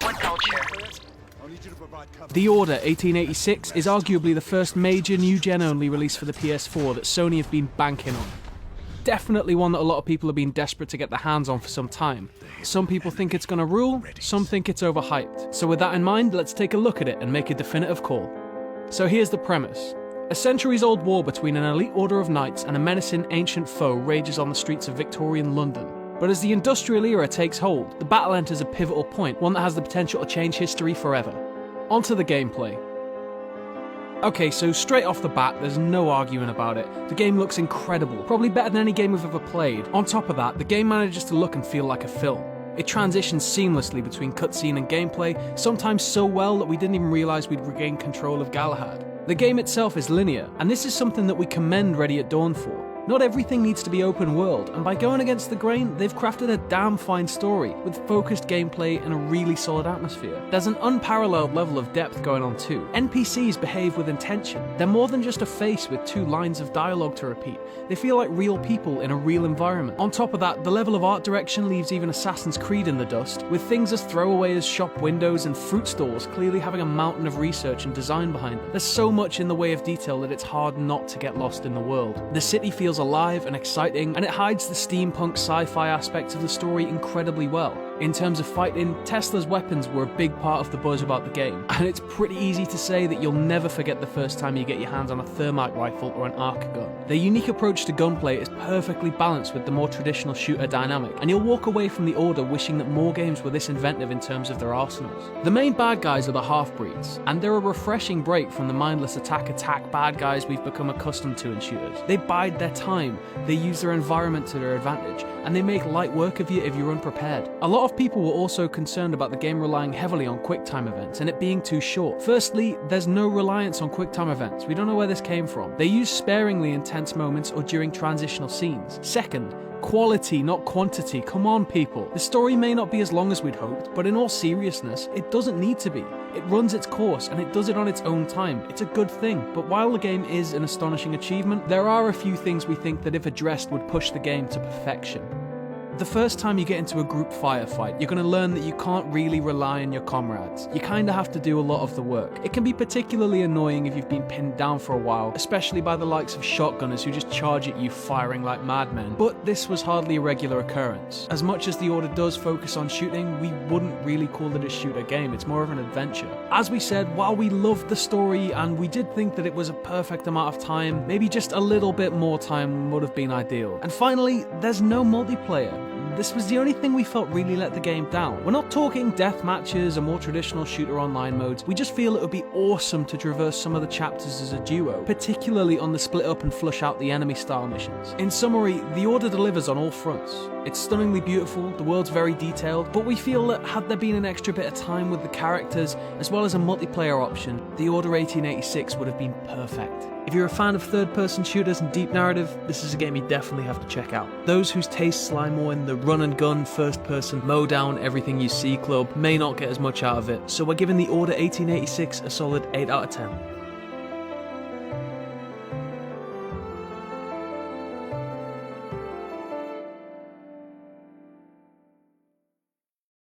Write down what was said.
What culture? The Order 1886 is arguably the first major new-gen only release for the PS4 that Sony have been banking on. Definitely one that a lot of people have been desperate to get their hands on for some time. Some people think it's gonna rule, some think it's overhyped. So with that in mind, let's take a look at it and make a definitive call. So here's the premise. A centuries-old war between an elite order of knights and a menacing ancient foe rages on the streets of Victorian London. But as the industrial era takes hold, the battle enters a pivotal point, one that has the potential to change history forever. Onto the gameplay. Okay, so straight off the bat, there's no arguing about it. The game looks incredible, probably better than any game we've ever played. On top of that, the game manages to look and feel like a film. It transitions seamlessly between cutscene and gameplay, sometimes so well that we didn't even realise we'd regained control of Galahad. The game itself is linear, and this is something that we commend Ready at Dawn for. Not everything needs to be open world, and by going against the grain, they've crafted a damn fine story, with focused gameplay and a really solid atmosphere. There's an unparalleled level of depth going on too. NPCs behave with intention. They're more than just a face with 2 lines of dialogue to repeat. They feel like real people in a real environment. On top of that, the level of art direction leaves even Assassin's Creed in the dust, with things as throwaway as shop windows and fruit stalls clearly having a mountain of research and design behind them. There's so much in the way of detail that it's hard not to get lost in the world. The city feels alive and exciting, and it hides the steampunk sci-fi aspects of the story incredibly well. In terms of fighting, Tesla's weapons were a big part of the buzz about the game, and it's pretty easy to say that you'll never forget the first time you get your hands on a thermite rifle or an arc gun. Their unique approach to gunplay is perfectly balanced with the more traditional shooter dynamic, and you'll walk away from the Order wishing that more games were this inventive in terms of their arsenals. The main bad guys are the half-breeds, and they're a refreshing break from the mindless attack bad guys we've become accustomed to in shooters. They bide their time, they use their environment to their advantage, and they make light work of you if you're unprepared. A lot of people were also concerned about the game relying heavily on QuickTime events and it being too short. Firstly, there's no reliance on QuickTime events. We don't know where this came from. They use sparingly in tense moments or during transitional scenes. Second, quality, not quantity. Come on, people. The story may not be as long as we'd hoped, but in all seriousness, it doesn't need to be. It runs its course, and it does it on its own time. It's a good thing, but while the game is an astonishing achievement, there are a few things we think that if addressed would push the game to perfection. The first time you get into a group firefight, you're going to learn that you can't really rely on your comrades. You kind of have to do a lot of the work. It can be particularly annoying if you've been pinned down for a while, especially by the likes of shotgunners who just charge at you firing like madmen. But this was hardly a regular occurrence. As much as the Order does focus on shooting, we wouldn't really call it a shooter game. It's more of an adventure. As we said, while we loved the story and we did think that it was a perfect amount of time, maybe just a little bit more time would have been ideal. And finally, there's no multiplayer. This was the only thing we felt really let the game down. We're not talking death matches or more traditional shooter online modes, we just feel it would be awesome to traverse some of the chapters as a duo, particularly on the split up and flush out the enemy style missions. In summary, the Order delivers on all fronts. It's stunningly beautiful, the world's very detailed, but we feel that had there been an extra bit of time with the characters, as well as a multiplayer option, the Order 1886 would have been perfect. If you're a fan of third-person shooters and deep narrative, this is a game you definitely have to check out. Those whose tastes lie more in the run-and-gun, first-person, mow-down, everything-you-see club may not get as much out of it, so we're giving the Order 1886 a solid 8 out of 10.